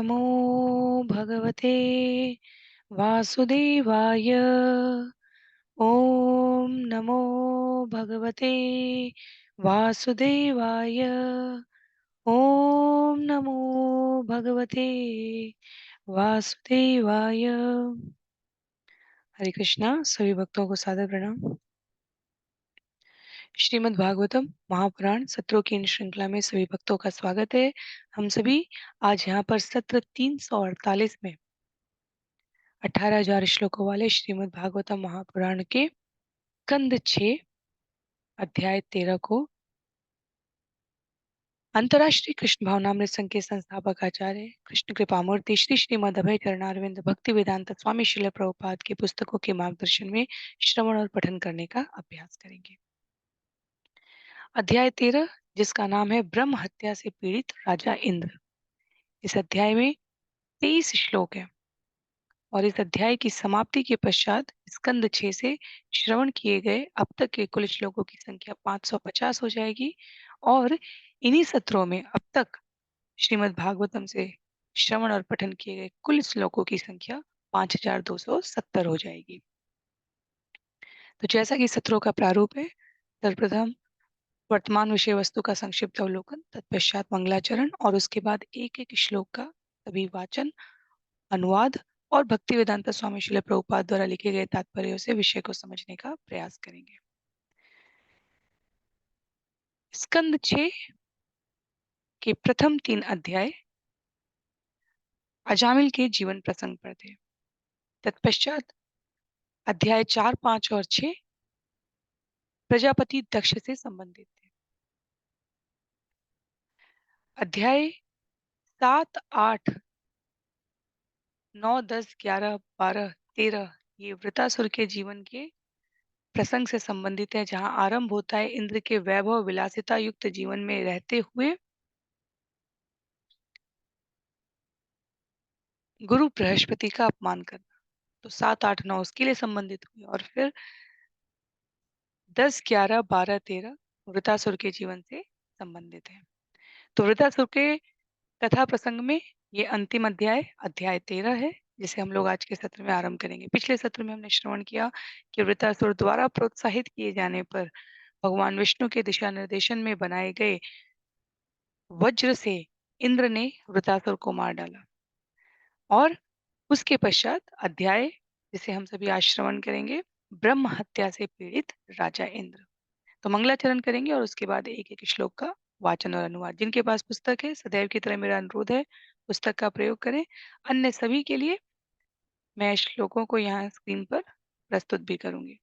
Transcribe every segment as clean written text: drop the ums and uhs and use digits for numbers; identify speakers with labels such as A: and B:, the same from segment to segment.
A: नमो भगवते वासुदेवाय। ओम नमो भगवते वासुदेवाय। ओम नमो भगवते वासुदेवाय। हरे कृष्णा। सभी भक्तों को सादर प्रणाम। श्रीमद् भागवतम महापुराण सत्रों की इन श्रृंखला में सभी भक्तों का स्वागत है। हम सभी आज यहाँ पर सत्र 348 में 18,000 श्लोकों वाले श्रीमद् भागवतम महापुराण के स्कंद 6 अध्याय 13 को अंतर्राष्ट्रीय कृष्ण भावनामृत संघ के संस्थापक आचार्य कृष्ण कृपामूर्ति श्री श्रीमद् अभय चरणारविंद भक्ति वेदांत स्वामी श्रील प्रभुपाद की पुस्तकों के मार्गदर्शन में श्रवण और पठन करने का अभ्यास करेंगे। अध्याय 13 जिसका नाम है ब्रह्म हत्या से पीड़ित राजा इंद्र। इस अध्याय में 23 श्लोक है और इस अध्याय की समाप्ति के पश्चात स्कंद 6 से श्रवण किए गए अब तक के कुल श्लोकों की संख्या 550 हो जाएगी और इन्हीं सत्रों में अब तक श्रीमद् भागवतम से श्रवण और पठन किए गए कुल श्लोकों की संख्या 5270 हो जाएगी। तो जैसा कि सत्रों का प्रारूप है, सर्वप्रथम वर्तमान विषय वस्तु का संक्षिप्त अवलोकन, तत्पश्चात मंगलाचरण और उसके बाद एक एक श्लोक का सभी वाचन, अनुवाद और भक्ति वेदांत स्वामी श्रील प्रभुपाद द्वारा लिखे गए तात्पर्यों से विषय को समझने का प्रयास करेंगे। स्कंद 6 के प्रथम 3 अध्याय अजामिल के जीवन प्रसंग पर थे। तत्पश्चात अध्याय 4, 5 और 6 प्रजापति दक्ष से संबंधित थे। अध्याय 7, 8, 9, 10, 11, 12, 13 ये वृतासुर के जीवन के प्रसंग से संबंधित है, जहां आरंभ होता है इंद्र के वैभव विलासिता युक्त जीवन में रहते हुए गुरु बृहस्पति का अपमान करना। तो 7, 8, 9 उसके लिए संबंधित हुए और फिर 10, 11, 12, 13 वृतासुर के जीवन से संबंधित है। तो वृतासुर के कथा प्रसंग में ये अंतिम अध्याय अध्याय 13 है, जिसे हम लोग आज के सत्र में आरंभ करेंगे। पिछले सत्र में हमने श्रवण किया कि वृतासुर द्वारा प्रोत्साहित किए जाने पर भगवान विष्णु के दिशा निर्देशन में बनाए गए वज्र से इंद्र ने वृतासुर को मार डाला और उसके पश्चात अध्याय जिसे हम सभी आज श्रवण करेंगे ब्रह्म हत्या से पीड़ित राजा इंद्र। तो मंगलाचरण करेंगे और उसके बाद एक एक श्लोक का वाचन और अनुवाद। जिनके पास पुस्तक है सदैव की तरह मेरा अनुरोध है पुस्तक का प्रयोग करें। अन्य सभी के लिए मैं श्लोकों को यहाँ स्क्रीन पर प्रस्तुत भी करूंगी।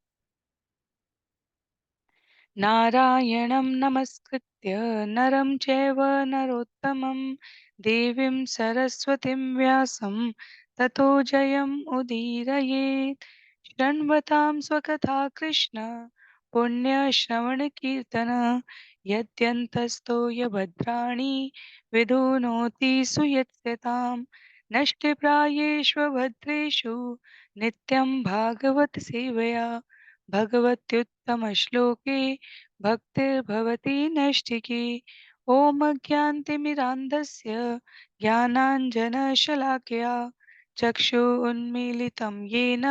A: नारायणं नमस्कृत्य नरं चैव नरोत्तमं देवीं सरस्वतीं व्यासं ततो जयम् उदीरयेत्। शृण्वतां स्वकथा कृष्ण पुण्यश्रवणकीर्तन यद्यन्तस्तो यभद्राणि विधुनोति सुयत्स्यताम्। नष्टप्रायेष्वभद्रेषु नित्यं भागवत सेवया भगवत्युत्तमश्लोके भक्तिर्भवति नैष्ठिकी। ॐ अज्ञानतिमिरान्धस्य ज्ञानाञ्जनशलाकया चक्षुरुन्मीलितं येन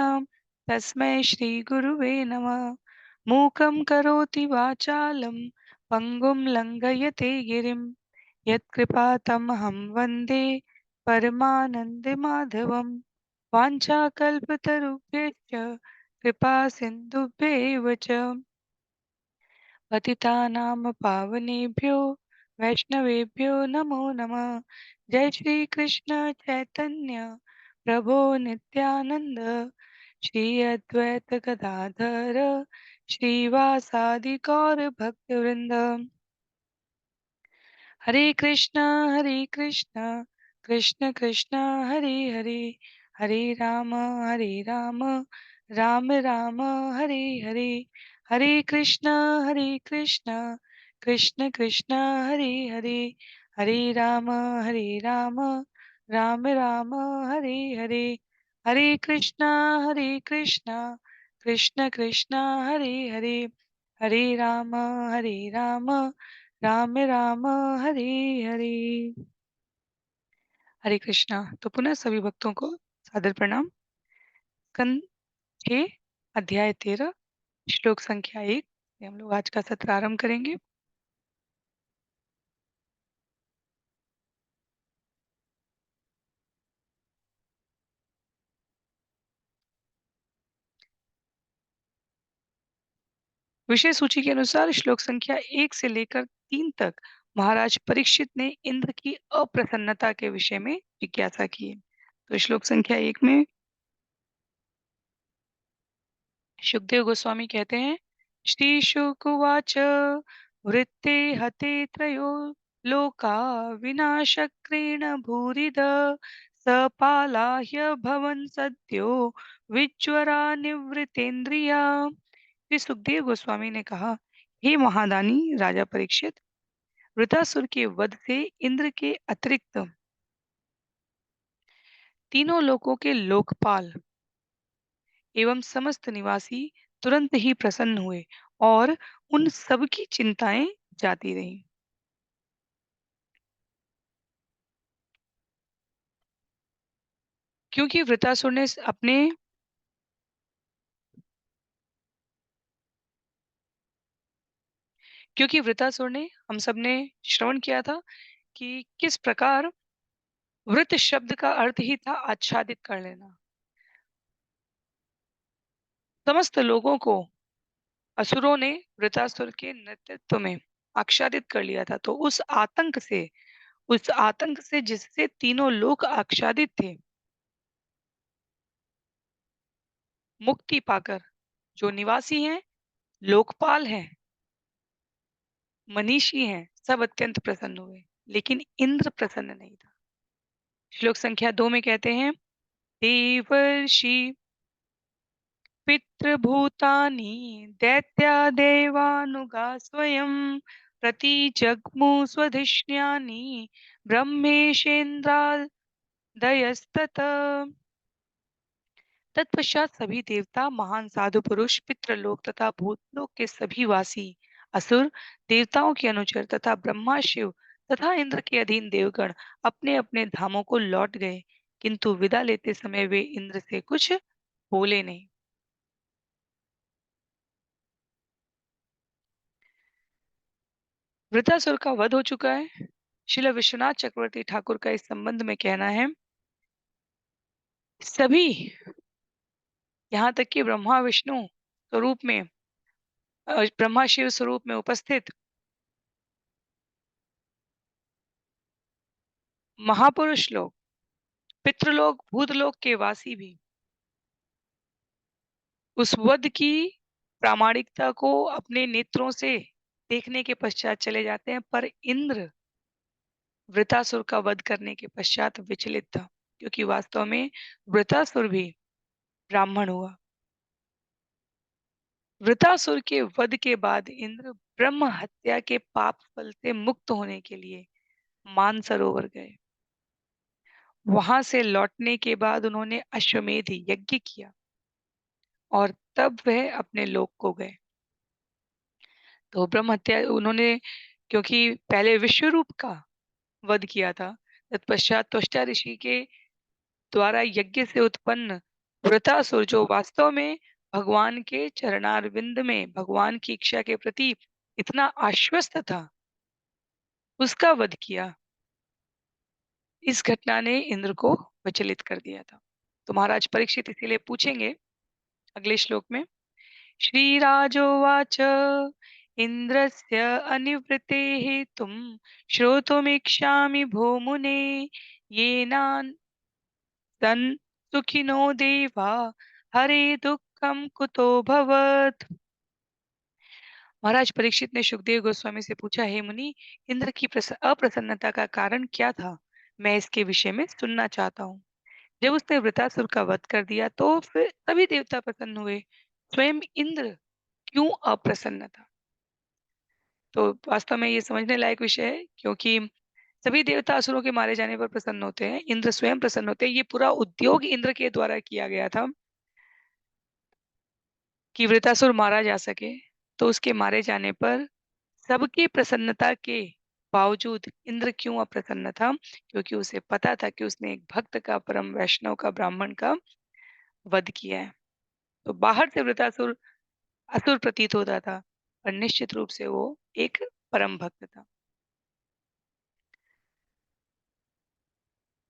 A: तस्मै श्रीगुरुवे नमः। मूकं करोति वाचालं पङ्गुं लङ्घयते गिरिं यत्कृपातमहं वन्दे परमानन्दमाधवम्। वाञ्छाकल्पतरुभ्यश्च कृपा सिन्धुभ्यैव च पतितानां पावनेभ्यो वैष्णवेभ्यो नमो नमः। जय श्री कृष्ण चैतन्य प्रभो नित्यानंद श्री अद्वैत गदाधर श्रीवासादि गौर भक्तवृंद। हरे कृष्ण कृष्ण कृष्ण हरे हरे हरे राम राम राम हरे हरे। हरे कृष्ण कृष्ण कृष्ण हरे हरे हरे राम राम राम हरे हरे। हरे कृष्ण कृष्ण कृष्ण हरे हरे हरे राम राम राम हरे हरे। हरे कृष्णा। तो पुनः सभी भक्तों को सादर प्रणाम। स्कंद 6 अध्याय 13 श्लोक संख्या 1 से हम लोग आज का सत्र आरंभ करेंगे। विषय सूची के अनुसार श्लोक संख्या 1 से लेकर 3 तक महाराज परीक्षित ने इंद्र की अप्रसन्नता के विषय में जिज्ञासा की है। तो श्लोक संख्या 1 में सुखदेव गोस्वामी कहते हैं, श्री शुकुवाच वृत्ते हते त्रयो लोका विनाशक्रेण भूरिद सपालाह्य भवन सद्यो विज्वरा निवृतेन्द्रिया। श्री सुखदेव गोस्वामी ने कहा, हे महादानी राजा परीक्षित, वृतासुर के वध से इंद्र के अतिरिक्त तीनों लोकों के लोकपाल एवं समस्त निवासी तुरंत ही प्रसन्न हुए और उन सब की चिंताएं जाती रहीं। क्योंकि वृतासुर ने अपने क्योंकि वृतासुर ने हम सब ने श्रवण किया था कि किस प्रकार वृत शब्द का अर्थ ही था आच्छादित कर लेना। समस्त लोगों को असुरों ने वृतासुर के नेतृत्व में आच्छादित कर लिया था। तो उस आतंक से जिससे तीनों लोग आच्छादित थे, मुक्ति पाकर जो निवासी हैं, लोकपाल हैं, मनीषी हैं, सब अत्यंत प्रसन्न हुए, लेकिन इंद्र प्रसन्न नहीं था। श्लोक संख्या 2 में कहते हैं, देवर्षि पितृभूतानि दैत्या देवानुगा स्वयं प्रतिजग्मु स्वधिष्ण्यानि ब्रह्मेशेन्द्रादयस्तत। तत्पश्चात सभी देवता, महान साधु पुरुष, पितृलोक तथा भूतलोक के सभी वासी, असुर, देवताओं के अनुचर तथा ब्रह्मा, शिव तथा इंद्र के अधीन देवगण अपने अपने धामों को लौट गए, किंतु विदा लेते समय वे इंद्र से कुछ बोले नहीं। वृतासुर का वध हो चुका है। श्रील विश्वनाथ चक्रवर्ती ठाकुर का इस संबंध में कहना है, सभी यहाँ तक कि ब्रह्मा विष्णु स्वरूप में ब्रह्मा शिव स्वरूप में उपस्थित महापुरुष लोग, पितृलोक, भूतलोक के वासी भी उस वध की प्रामाणिकता को अपने नेत्रों से देखने के पश्चात चले जाते हैं, पर इंद्र वृतासुर का वध करने के पश्चात विचलित था, क्योंकि वास्तव में वृतासुर भी ब्राह्मण हुआ। वृतासुर के वध के बाद इंद्र ब्रह्म हत्या के पाप फल से मुक्त होने के लिए मानसरोवर गए। वहां से लौटने के बाद उन्होंने अश्वमेध यज्ञ किया और तब वह अपने लोक को गए। तो ब्रह्म हत्या उन्होंने, क्योंकि पहले विश्व रूप का वध किया था, तत्पश्चात त्वष्टा ऋषि के द्वारा यज्ञ से उत्पन्न वृतासुर, जो वास्तव में भगवान के चरणारविंद में भगवान की इच्छा के प्रति इतना आश्वस्त था, उसका वध किया। इस घटना ने इंद्र को विचलित कर दिया था। तो महाराज परीक्षित इसीलिए पूछेंगे अगले श्लोक में, श्रीराजोवाच इन्द्रस्य अनिवृत्ते हेतुं श्रोतुमिच्छामि भो मुने येनान् सन् सुखिनो देवा हरे दुःखं कुतो भवत्। महाराज परीक्षित ने सुखदेव गोस्वामी से पूछा, हे मुनि, इंद्र की अप्रसन्नता का कारण क्या था? मैं इसके विषय में सुनना चाहता हूँ। जब उसने वृतासुर का वध कर दिया तो फिर सभी देवता प्रसन्न हुए, स्वयं इंद्र क्यों अप्रसन्न था? तो वास्तव में ये समझने लायक विषय है, क्योंकि सभी देवता असुरों के मारे जाने पर प्रसन्न होते हैं, इंद्र स्वयं प्रसन्न होते हैं। ये पूरा उद्योग इंद्र के द्वारा किया गया था कि वृतासुर मारा जा सके। तो उसके मारे जाने पर सबकी प्रसन्नता के बावजूद इंद्र क्यों अप्रसन्न था? क्योंकि उसे पता था कि उसने एक भक्त का, परम वैष्णव का, ब्राह्मण का वध किया है। तो बाहर से वृतासुर असुर प्रतीत होता था, पर निश्चित रूप से वो एक परम भक्त था।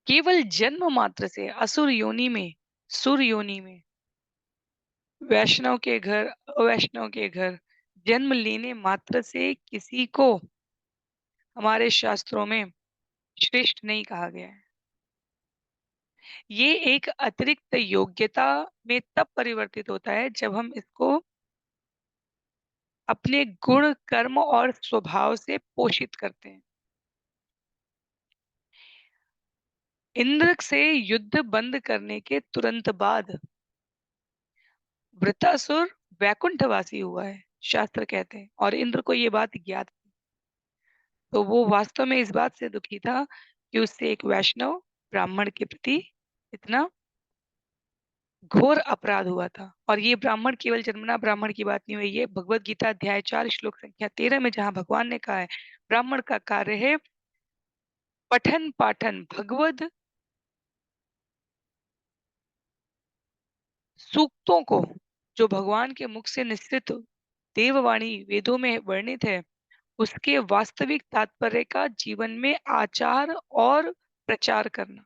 A: केवल जन्म मात्र से असुर योनि में, सुर योनि में, वैष्णव के घर, अवैष्णव के घर जन्म लेने मात्र से किसी को हमारे शास्त्रों में श्रेष्ठ नहीं कहा गया है। ये एक अतिरिक्त योग्यता में तब परिवर्तित होता है जब हम इसको अपने गुण, कर्म और स्वभाव से पोषित करते हैं। इंद्र से युद्ध बंद करने के तुरंत बाद वृत्तासुर वैकुंठवासी हुआ है, शास्त्र कहते हैं, और इंद्र को ये बात ज्ञात थी। तो वो वास्तव में इस बात से दुखी था कि उससे एक वैष्णव ब्राह्मण के प्रति इतना घोर अपराध हुआ था। और ये ब्राह्मण केवल जन्मना ब्राह्मण की बात नहीं हुई, ये भगवत गीता अध्याय 4 श्लोक संख्या 13 में जहाँ भगवान ने कहा है, ब्राह्मण का कार्य है पठन पाठन भगवद सूक्तों को, जो भगवान के मुख से निश्चित देववाणी वेदों में वर्णित है, उसके वास्तविक तात्पर्य का जीवन में आचार और प्रचार करना।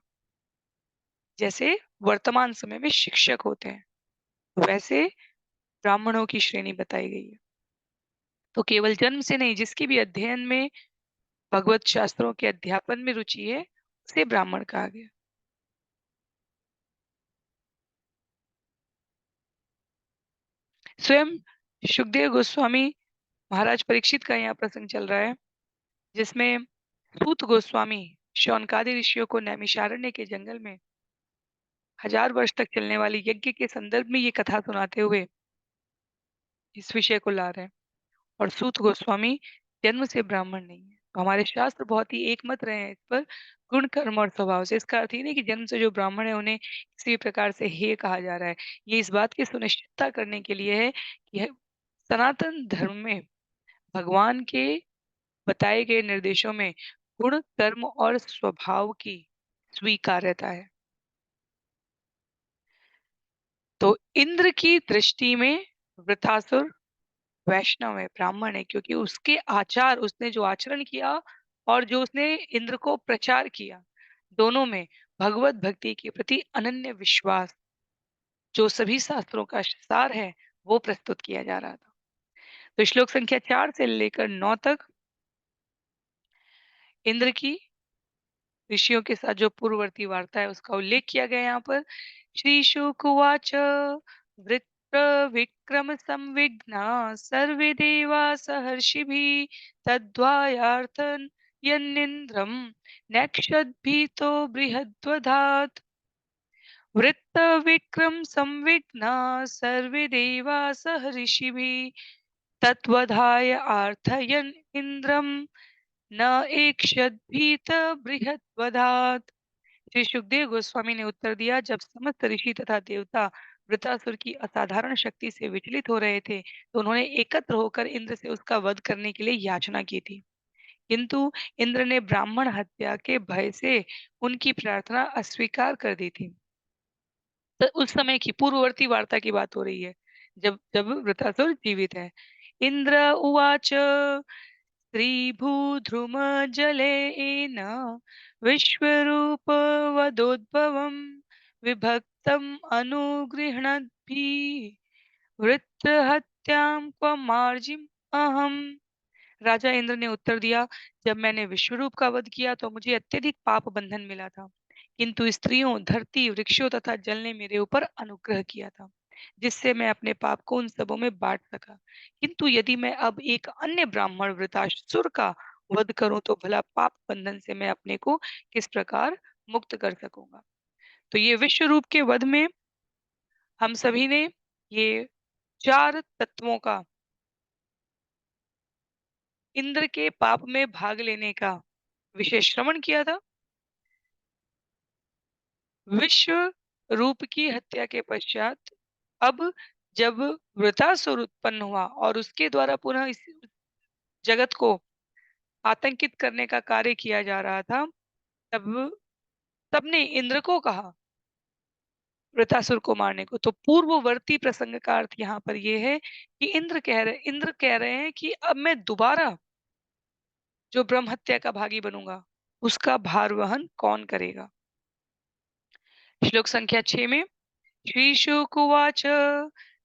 A: जैसे वर्तमान समय में शिक्षक होते हैं, वैसे ब्राह्मणों की श्रेणी बताई गई है। तो केवल जन्म से नहीं, जिसकी भी अध्ययन में, भगवत शास्त्रों के अध्यापन में रुचि है, उसे ब्राह्मण कहा गया। स्वयं सुखदेव गोस्वामी महाराज परीक्षित का यहाँ प्रसंग चल रहा है, जिसमें सूत गोस्वामी शौनकादि ऋषियों को नैमिषारण्य के जंगल में 1000 वर्ष तक चलने वाली यज्ञ के संदर्भ में ये कथा सुनाते हुए इस विषय को ला रहे हैं। और सूत गोस्वामी जन्म से ब्राह्मण नहीं है, तो हमारे शास्त्र बहुत ही एकमत रहे हैं इस पर, गुण कर्म और स्वभाव से। इसका अर्थ ये नहीं कि जन्म से जो ब्राह्मण है उन्हें किसी भी प्रकार से हेय कहा जा रहा है। ये इस बात की सुनिश्चितता करने के लिए है कि सनातन धर्म में भगवान के बताए गए निर्देशों में गुण, कर्म और स्वभाव की स्वीकार्यता है। तो इंद्र की दृष्टि में वृत्रासुर वैष्णव है, ब्राह्मण है, क्योंकि उसके आचार, उसने जो आचरण किया और जो उसने इंद्र को प्रचार किया, दोनों में भगवत भक्ति के प्रति अनन्य विश्वास, जो सभी शास्त्रों का सार है, वो प्रस्तुत किया जा रहा था। तो श्लोक संख्या 4 से लेकर 9 तक इंद्र की ऋषियों के साथ जो पूर्ववर्ती वार्ता है उसका उल्लेख किया गया है यहाँ पर। श्री शुक उवाच वृत्र विक्रम संविघ्ना सर्वे देवा सहर्षिभिः तद्वायार्थं यन्निन्द्रं नक्षद्भीतो बृहद्वधात्। वृत्त विक्रम संविघ्ना सर्वे देवा सहर्षिभिः तत्वधाय अर्थयन् इन्द्रं न एक्षद्भीत बृहद्वधात्। श्री सुखदेव गोस्वामी ने उत्तर दिया, जब समस्त ऋषि तथा देवता वृत्रासुर की असाधारण शक्ति से विचलित हो रहे थे, तो उन्होंने एकत्र होकर इंद्र से उसका वध करने के लिए याचना की थी। किंतु इंद्र ने ब्राह्मण हत्या के भय से उनकी प्रार्थना अस्वीकार कर दी थी। तो उस समय की पूर्ववर्ती वार्ता की बात हो रही है, जब जब वृत्रासुर जीवित है। इंद्र उवाच श्रीभूध्रुमजलेन विश्वरूपवदोद्भवं विभक्तम् अनुगृह्णद्भिः वृत्रहत्यां क्व मार्जिम् अहम्। राजा इंद्र ने उत्तर दिया, जब मैंने विश्वरूप का वध किया तो मुझे अत्यधिक पाप बंधन मिला था, किंतु स्त्रियों, धरती, वृक्षों तथा जल ने मेरे ऊपर अनुग्रह किया था, जिससे मैं अपने पाप को उन सबों में बांट सका। किंतु यदि मैं अब एक अन्य ब्राह्मण वृतासुर का वध करूं तो भला पाप बंधन से मैं अपने को किस प्रकार मुक्त कर सकूंगा। तो ये विश्व रूप के वध में हम सभी ने ये 4 तत्वों का, इंद्र के पाप में भाग लेने का विशेष श्रवण किया था। विश्व रूप की हत्या के पश्चात अब जब वृतासुर उत्पन्न हुआ और उसके द्वारा पुनः इस जगत को आतंकित करने का कार्य किया जा रहा था, तब सबने इंद्र को कहा वृतासुर को मारने को। तो पूर्ववर्ती प्रसंग का अर्थ यहाँ पर ये है कि इंद्र कह रहे हैं कि अब मैं दोबारा जो ब्रह्म हत्या का भागी बनूंगा, उसका भार वहन कौन करेगा? श्लोक संख्या 6 में श्री शुक उवाच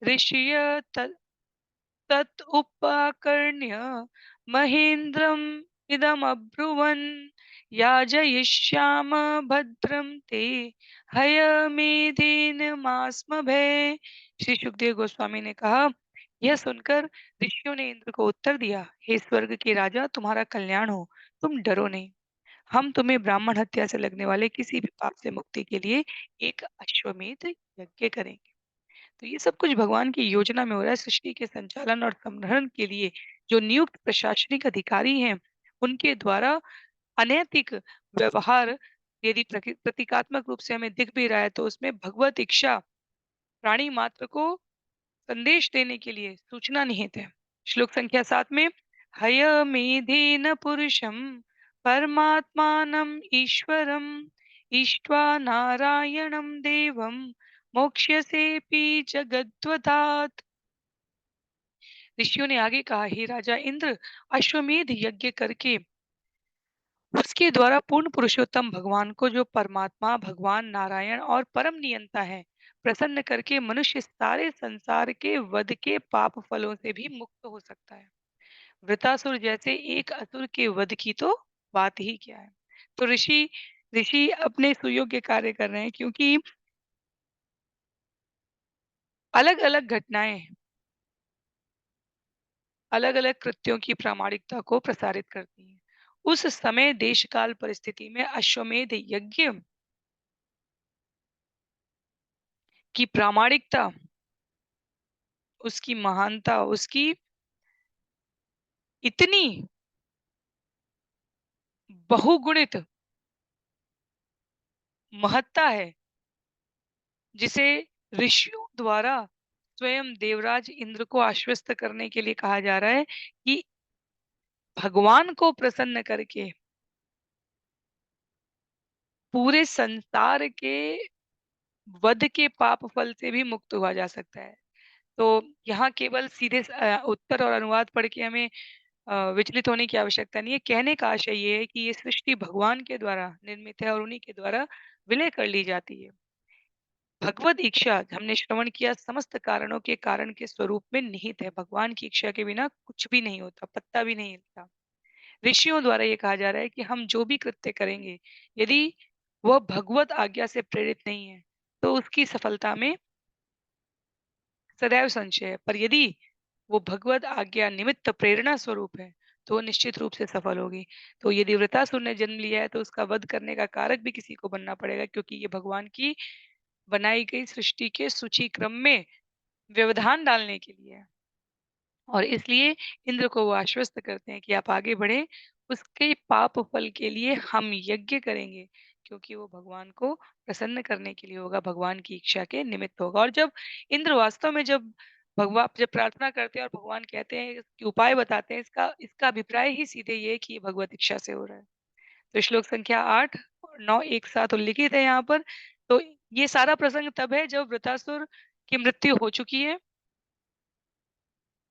A: ऋषय तत् उपाकर्ण्य महेन्द्रम् इदमब्रुवन् याजयिष्याम भद्रं ते हयमेधेनमास्मभे। श्री सुखदेव गोस्वामी ने कहा, यह सुनकर ऋषियों ने इंद्र को उत्तर दिया, हे स्वर्ग के राजा, तुम्हारा कल्याण हो, तुम डरो नहीं। हम तुम्हें ब्राह्मण हत्या से लगने वाले किसी भी पाप से मुक्ति के लिए एक अश्वमेध यज्ञ करेंगे। तो ये सब कुछ भगवान की योजना में हो रहा है। सृष्टि के संचालन और संग्रहण के लिए जो नियुक्त प्रशासनिक अधिकारी हैं, उनके द्वारा अनैतिक व्यवहार यदि प्रतीकात्मक रूप से हमें दिख भी रहा है, तो उसमें भगवत इच्छा प्राणी मात्र को संदेश देने के लिए सूचना निहित है। श्लोक संख्या 7 में हयमेधेन पुरुषं परमात्मानं ईश्वरं इष्ट्वा नारायणं देवं मोक्ष्यसेऽपि जगद्वदात्। ऋषियों ने आगे कहा, हे राजा इंद्र, अश्वमेध यज्ञ करके उसके द्वारा पूर्ण पुरुषोत्तम भगवान को, जो परमात्मा भगवान नारायण और परम नियंता है, प्रसन्न करके मनुष्य सारे संसार के वध के पाप फलों से भी मुक्त हो सकता है। वृतासुर जैसे एक असुर के वध की तो बात ही क्या है। तो ऋषि ऋषि अपने सुयोग्य कार्य कर रहे हैं, क्योंकि अलग अलग घटनाएं अलग अलग कृत्यों की प्रामाणिकता को प्रसारित करती हैं। उस समय देश काल परिस्थिति में अश्वमेध यज्ञ की प्रामाणिकता, उसकी महानता, उसकी इतनी बहुगुणित महत्ता है, जिसे ऋषियों द्वारा स्वयं देवराज इंद्र को आश्वस्त करने के लिए कहा जा रहा है कि भगवान को प्रसन्न करके पूरे संसार के वध के पाप फल से भी मुक्त हुआ जा सकता है। तो यहाँ केवल सीधे उत्तर और अनुवाद पढ़ के हमें विचलित होने की आवश्यकता नहीं है। कहने का आशय ये है कि ये सृष्टि भगवान के द्वारा निर्मित है और उन्हीं के द्वारा विलय कर ली जाती है। भगवद इच्छा हमने श्रवण किया, समस्त कारणों के कारण के स्वरूप में निहित है। भगवान की इच्छा के बिना कुछ भी नहीं होता, पत्ता भी नहीं हिलता। ऋषियों द्वारा ये कहा जा रहा है कि हम जो भी कृत्य करेंगे, यदि वह भगवत आज्ञा से प्रेरित नहीं है, तो उसकी सफलता में सदैव संशय है। पर यदि वो भगवत आज्ञा निमित्त प्रेरणा स्वरूप है, तो वो निश्चित रूप से सफल होगी। तो यदि वृतासुर ने जन्म लिया है, तो उसका वध करने का कारक भी किसी को बनना पड़ेगा, क्योंकि ये भगवान की बनाई गई सृष्टि के सूची क्रम में व्यवधान डालने के लिए है। और इसलिए इंद्र को वो आश्वस्त करते हैं कि आप आगे बढ़ें, उसके पाप फल के लिए हम यज्ञ करेंगे, क्योंकि वो भगवान को प्रसन्न करने के लिए होगा, भगवान की इच्छा के निमित्त होगा। और जब इंद्र वास्तव में जब प्रार्थना करते हैं और भगवान कहते हैं कि उपाय बताते हैं, इसका इसका अभिप्राय ही सीधे ये है कि ये भगवत इच्छा से हो रहा है। तो श्लोक संख्या 8 और 9 एक साथ उल्लिखित है यहाँ पर। तो ये सारा प्रसंग तब है जब वृतासुर की मृत्यु हो चुकी है।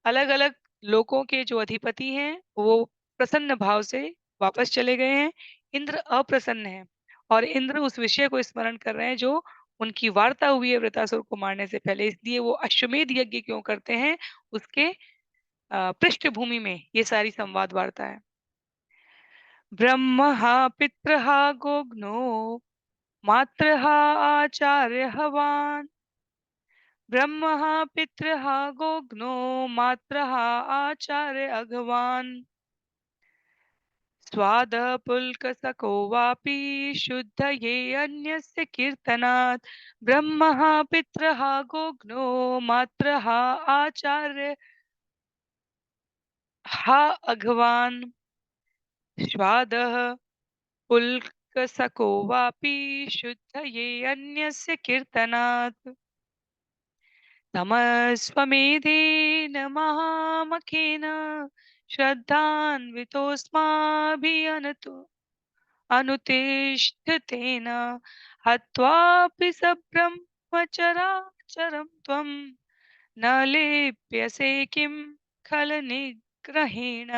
A: अलग-अलग लोकों के जो अधिपति हैं, वो प्रसन्न भाव से वापस चले गए हैं। इंद्र अप्रसन्न है और इंद्र उस विषय को स्मरण कर रहे हैं जो उनकी वार्ता हुई है वृतासुर को मारने से पहले। इसलिए वो अश्वमेध यज्ञ क्यों करते हैं, उसके पृष्ठभूमि में ये सारी संवाद वार्ता है। ब्रह्मः पितरः गोग्नो मातरः आचार्यः ब्रह्मः पितरः गोग्नो मातरः आचार्य अघवान् स्वादः पुल्कसको वापि शुद्धये अन्यस्य कीर्तनात् ब्रह्मः पितरः गोग्नो मातरः आचार्य हा अघवान् स्वादः पुल्कसको वापि शुद्धये अन्यस्य कीर्तनात् तमस्त्वमेधेन महामखेन श्रद्धान्वितोऽस्माभिरनतु अनुतिष्ठतेन हत्वापि सब्रह्मचराचरं त्वं न लिप्यसे किं खलनिग्रहेण।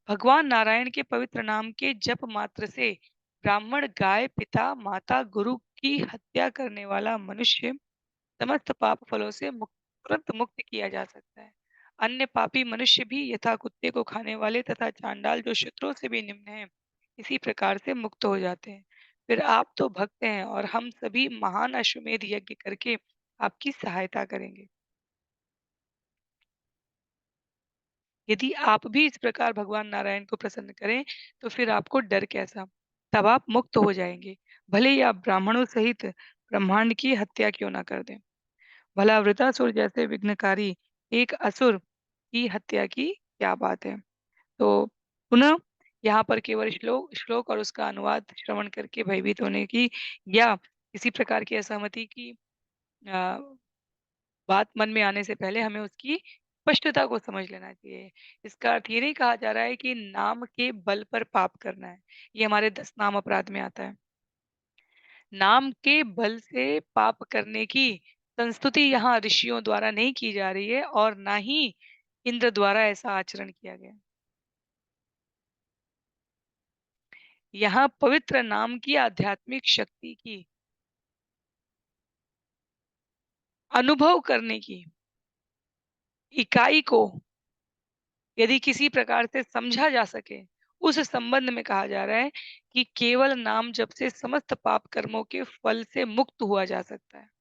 A: भगवान नारायण के पवित्र नाम के जप मात्र से ब्राह्मण, गाय, पिता, माता, गुरु की हत्या करने वाला मनुष्य समस्त पाप फलों से तुरंत मुक्त किया जा सकता है। अन्य पापी मनुष्य भी यथा कुत्ते को खाने वाले तथा चांडाल जो शत्रुओं से भी निम्न है, इसी प्रकार से मुक्त हो जाते हैं। फिर आप तो भक्त हैं और हम सभी महान अश्वमेध यज्ञ करके आपकी सहायता करेंगे। यदि आप भी इस प्रकार भगवान नारायण को प्रसन्न करें, तो फिर आपको डर कैसा? तब आप मुक्त हो जाएंगे, भले ही आप ब्राह्मणों सहित ब्रह्मांड की हत्या क्यों ना कर दें। भला वृतासुर जैसे विघ्नकारी एक असुर की हत्या की क्या बात है। तो पुनः यहाँ पर केवल श्लोक श्लोक और उसका अनुवाद श्रवण करके भयभीत होने की या किसी प्रकार की असहमति की बात मन में आने से पहले हमें उसकी स्पष्टता को समझ लेना चाहिए। इसका अर्थ ये नहीं कहा जा रहा है कि नाम के बल पर पाप करना है। ये हमारे 10 नाम अपराध में आता है। नाम के बल से पाप करने की संस्तुति यहाँ ऋषियों द्वारा नहीं की जा रही है और ना ही इंद्र द्वारा ऐसा आचरण किया गया। यहाँ पवित्र नाम की आध्यात्मिक शक्ति की अनुभव करने की इकाई को यदि किसी प्रकार से समझा जा सके, उस संबंध में कहा जा रहा है कि केवल नाम जप से समस्त पाप कर्मों के फल से मुक्त हुआ जा सकता है।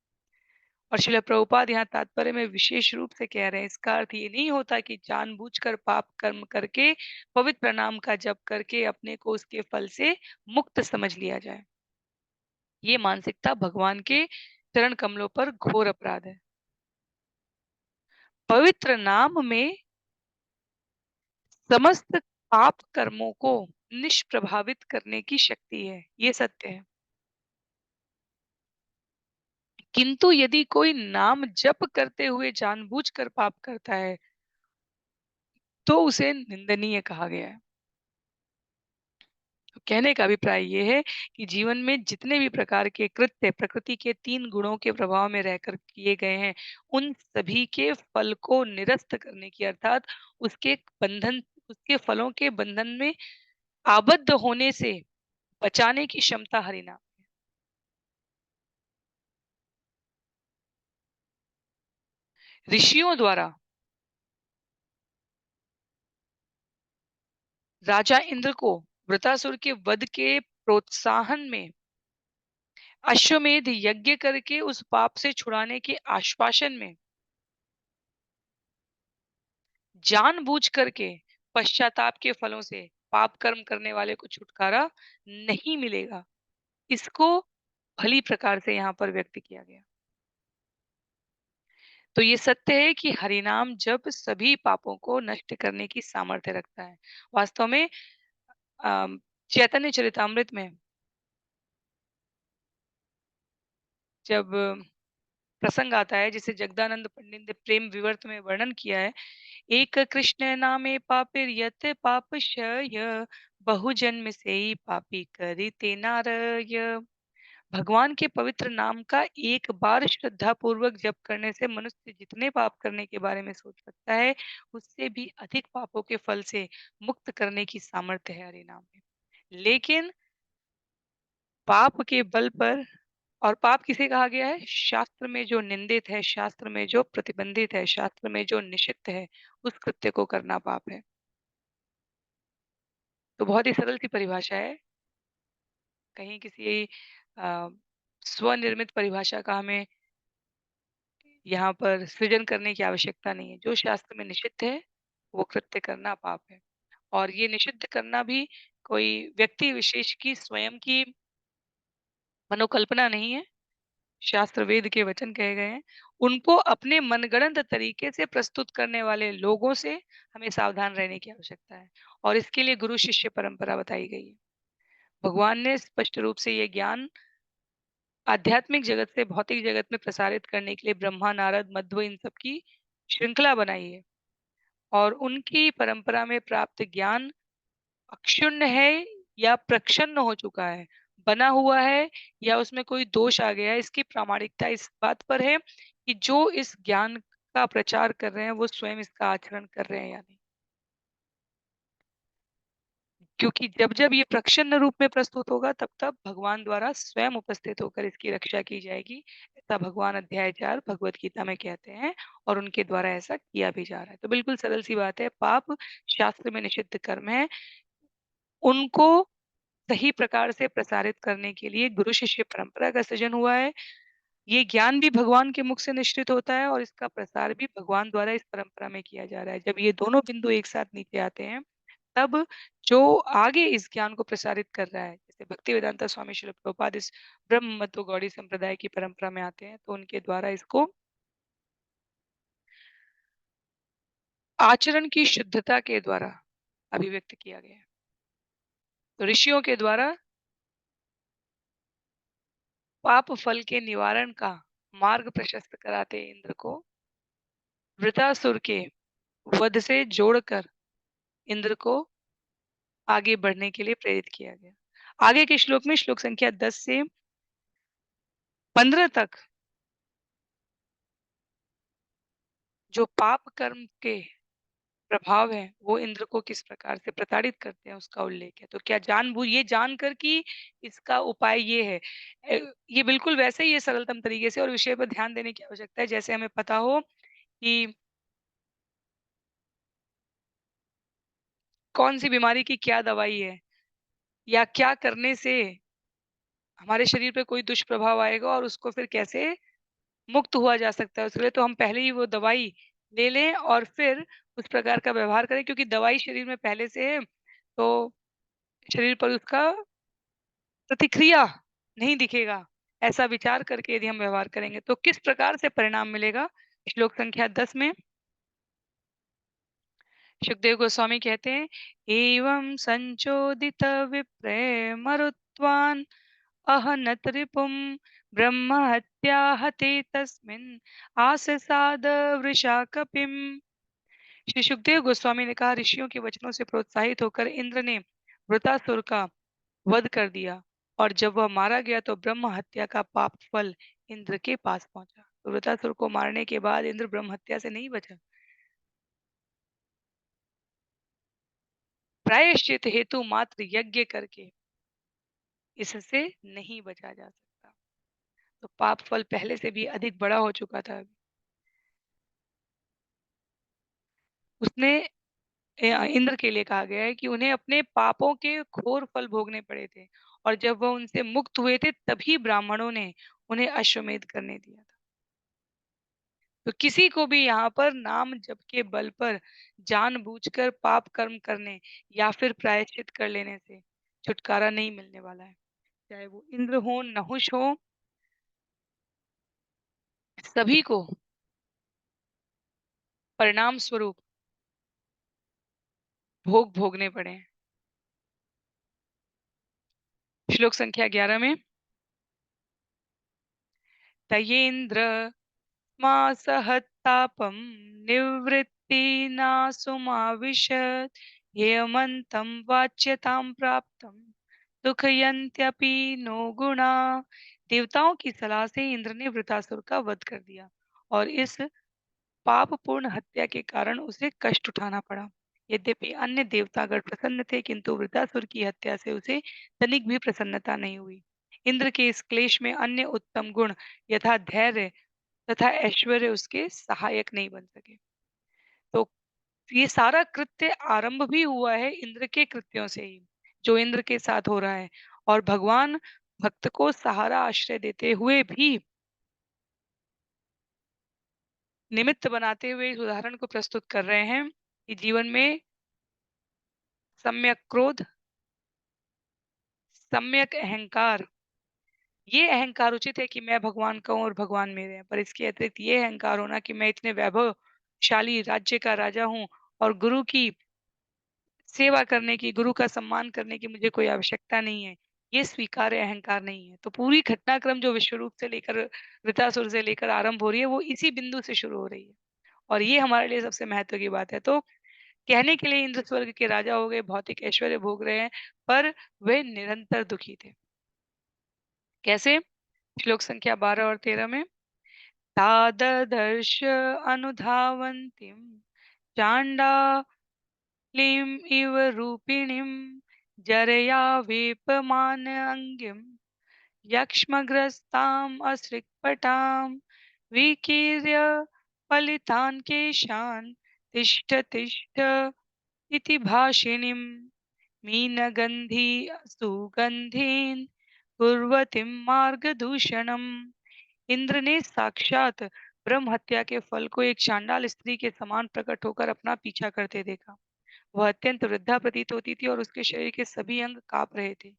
A: और श्रील प्रभुपाद यहाँ तात्पर्य में विशेष रूप से कह रहे हैं, इसका अर्थ ये नहीं होता कि जानबूझकर पाप कर्म करके पवित्र नाम का जप करके अपने को उसके फल से मुक्त समझ लिया जाए। ये मानसिकता भगवान के चरण कमलों पर घोर अपराध है। पवित्र नाम में समस्त पाप कर्मों को निष्प्रभावित करने की शक्ति है, ये सत्य है। किंतु यदि कोई नाम जप करते हुए जानबूझकर पाप करता है, तो उसे निंदनीय कहा गया है। तो कहने का अभिप्राय ये है कि जीवन में जितने भी प्रकार के कृत्य प्रकृति के 3 गुणों के प्रभाव में रहकर किए गए हैं, उन सभी के फल को निरस्त करने की अर्थात उसके बंधन उसके फलों के बंधन में आबद्ध होने से बचाने की क्षमता हरिनाम है। ऋषियों द्वारा राजा इंद्र को वृतासुर के वध के प्रोत्साहन में अश्वमेध यज्ञ करके उस पाप से छुड़ाने के आश्वासन में जानबूझ करके पश्चाताप के फलों से पाप कर्म करने वाले को छुटकारा नहीं मिलेगा। इसको भली प्रकार से यहाँ पर व्यक्त किया गया। तो ये सत्य है कि हरिनाम जप सभी पापों को नष्ट करने की सामर्थ्य रखता है। वास्तव में अम, चैतन्य चरितामृत में जब प्रसंग आता है जिसे जगदानंद पंडित ने प्रेम विवर्त में वर्णन किया है, एक कृष्ण नामे पापिर्यत पापशय बहु जन्म से ही पापी करिते नारय। भगवान के पवित्र नाम का एक बार श्रद्धा पूर्वक जप करने से मनुष्य जितने पाप करने के बारे में सोच सकता है, उससे भी अधिक पापों के फल से मुक्त करने की सामर्थ्य है हरि नाम में। लेकिन पाप के बल पर और पाप किसे कहा गया है? शास्त्र में जो निंदित है, शास्त्र में जो प्रतिबंधित है, शास्त्र में जो निषिद्ध है, उस कृत्य को करना पाप है। तो बहुत ही सरल सी परिभाषा है। कहीं किसी अ, स्वनिर्मित परिभाषा का हमें यहाँ पर सृजन करने की आवश्यकता नहीं है। जो शास्त्र में निषिद्ध है, वो कृत्य करना पाप है। और ये निषिद्ध करना भी कोई व्यक्ति विशेष की स्वयं की मनोकल्पना नहीं है। शास्त्र वेद के वचन कहे गए हैं। उनको अपने मनगढ़ंत तरीके से प्रस्तुत करने वाले लोगों से हमें सावधान रहने की आवश्यकता है और इसके लिए गुरु शिष्य परंपरा बताई गई है। भगवान ने स्पष्ट रूप से ये ज्ञान आध्यात्मिक जगत से भौतिक जगत में प्रसारित करने के लिए ब्रह्मा, नारद, मध्व इन सब की श्रृंखला बनाई है और उनकी परंपरा में प्राप्त ज्ञान अक्षुण्ण है या प्रक्षुण्ण हो चुका है, बना हुआ है या उसमें कोई दोष आ गया है, इसकी प्रामाणिकता इस बात पर है कि जो इस ज्ञान का प्रचार कर रहे हैं, वो स्वयं इसका आचरण कर रहे हैं या नहीं। क्योंकि जब-जब ये प्रच्छन्न रूप में प्रस्तुत होगा, तब-तब भगवान द्वारा स्वयं उपस्थित होकर इसकी रक्षा की जाएगी। ऐसा भगवान अध्याय 4 भगवद गीता में कहते हैं और उनके द्वारा ऐसा किया भी जा रहा है। तो बिल्कुल सरल-सी बात है, पाप शास्त्र में निषिद्ध कर्म है, उनको सही प्रकार से प्रसारित करने के लिए गुरु-शिष्य परंपरा का सृजन हुआ है। ये ज्ञान भी भगवान के मुख से निश्रित होता है और इसका प्रसार भी भगवान द्वारा इस परंपरा में किया जा रहा है। जब ये दोनों बिंदु एक साथ नीचे आते हैं, तब जो आगे इस ज्ञान को प्रसारित कर रहा है, जैसे भक्तिवेदांता स्वामी श्रील प्रभुपाद इस ब्रह्म मत्व गौड़ी संप्रदाय की परंपरा में आते हैं, तो उनके द्वारा इसको आचरण की शुद्धता के द्वारा अभिव्यक्त किया गया है। तो ऋषियों के द्वारा पाप फल के निवारण का मार्ग प्रशस्त कराते इंद्र को वृतासुर के वध से जोड़कर इंद्र को आगे बढ़ने के लिए प्रेरित किया गया। आगे के श्लोक में श्लोक संख्या 10 से 15 तक जो पाप कर्म के प्रभाव है, वो इंद्र को किस प्रकार से प्रताड़ित करते हैं उसका उल्लेख है। तो क्या जानबूझ ये जानकर कि इसका उपाय ये है। ये बिल्कुल वैसे ही है सरलतम तरीके से और विषय पर ध्यान देने की आवश्यकता है जैसे हमें पता हो कि कौन-सी बीमारी की क्या दवाई है या क्या करने से हमारे शरीर पे कोई दुष्प्रभाव आएगा और उसको फिर कैसे मुक्त हुआ जा सकता है। उसके लिए तो हम पहले ही वो दवाई ले लें और फिर उस प्रकार का व्यवहार करें क्योंकि दवाई शरीर में पहले से है, तो शरीर पर उसका प्रतिक्रिया नहीं दिखेगा। ऐसा विचार करके यदि हम व्यवहार करेंगे तो किस प्रकार से परिणाम मिलेगा? श्लोक संख्या 10 में सुखदेव गोस्वामी कहते हैं, एवं संचोदित विप्रे मरुत्वान् अहनत रिपुं ब्रह्म हत्या हते तस्मिन् आससाद वृषा कपिम। श्री सुखदेव गोस्वामी ने कहा ऋषियों के वचनों से प्रोत्साहित होकर इंद्र ने वृतासुर का वध कर दिया और जब वह मारा गया तो ब्रह्म हत्या का पाप फल इंद्र के पास पहुंचा। तो वृतासुर को मारने के बाद इंद्र ब्रह्म हत्या से नहीं बचा, प्रायश्चित हेतु मात्र यज्ञ करके इससे नहीं बचा जा सकता। तो पाप फल पहले से भी अधिक बड़ा हो चुका था। उसने इंद्र के लिए कहा गया है कि उन्हें अपने पापों के घोर फल भोगने पड़े थे और जब वह उनसे मुक्त हुए थे तभी ब्राह्मणों ने उन्हें अश्वमेध करने दिया था। तो किसी को भी यहाँ पर नाम जप के बल पर जानबूझकर पाप कर्म करने या फिर प्रायश्चित कर लेने से छुटकारा नहीं मिलने वाला है। चाहे वो इंद्र हो, नहुष हो, सभी को परिणाम स्वरूप भोग भोगने पड़े हैं। श्लोक संख्या 11 में तयेन्द्र मा सहत्तापं निवृत्तिनासुमाविशत् हेमन्तं वाच्यतां प्राप्तं दुःखयन्त्यपि नो गुणा। देवताओं की सलाह से इंद्र ने वृतासुर का वध कर दिया और इस पापपूर्ण हत्या के कारण उसे कष्ट उठाना पड़ा। यद्यपि अन्य देवतागण प्रसन्न थे किंतु वृतासुर की हत्या से उसे तनिक भी प्रसन्नता नहीं हुई। इंद्र के इस क्लेश में अन्य उत्तम गुण यथा धैर्य तथा ऐश्वर्य उसके सहायक नहीं बन सके। तो ये सारा कृत्य आरंभ भी हुआ है इंद्र के कृत्यों से ही, जो इंद्र के साथ हो रहा है और भगवान भक्त को सहारा आश्रय देते हुए भी निमित्त बनाते हुए इस उदाहरण को प्रस्तुत कर रहे हैं कि जीवन में सम्यक क्रोध, सम्यक अहंकार, ये अहंकार उचित है कि मैं भगवान का हूँ और भगवान मेरे हैं, पर इसके अतिरिक्त ये अहंकार होना कि मैं इतने वैभवशाली राज्य का राजा हूँ और गुरु की सेवा करने की, गुरु का सम्मान करने की मुझे कोई आवश्यकता नहीं है। ये स्वीकार्य अहंकार नहीं है। तो पूरी घटनाक्रम जो विश्वरूप से लेकर वृतासुर से लेकर आरंभ हो रही है, वो इसी बिंदु से शुरू हो रही है और ये हमारे लिए सबसे महत्व की बात है। तो कहने के लिए इंद्र स्वर्ग के राजा हो गए, भौतिक ऐश्वर्य भोग रहे हैं, पर वे निरंतर दुखी थे। कैसे? श्लोक संख्या 12 और 13 में ताददर्श अनुधावन्तीं चाण्डालीं इव रूपिणीं जरया वेपमानाङ्गीं यक्ष्मग्रस्ताम् असृक्पटां विकीर्य फलितान् केशान् तिष्ठ तिष्ठ इति भाषिणीं मीनगन्धी सुगन्धीन् कुर्वतीं मार्गदूषणम्। इंद्र ने साक्षात ब्रह्म हत्या के फल को एक चांडाल स्त्री के समान प्रकट होकर अपना पीछा करते देखा। वह अत्यंत वृद्धा प्रतीत होती थी और उसके शरीर के सभी अंग कांप रहे थे।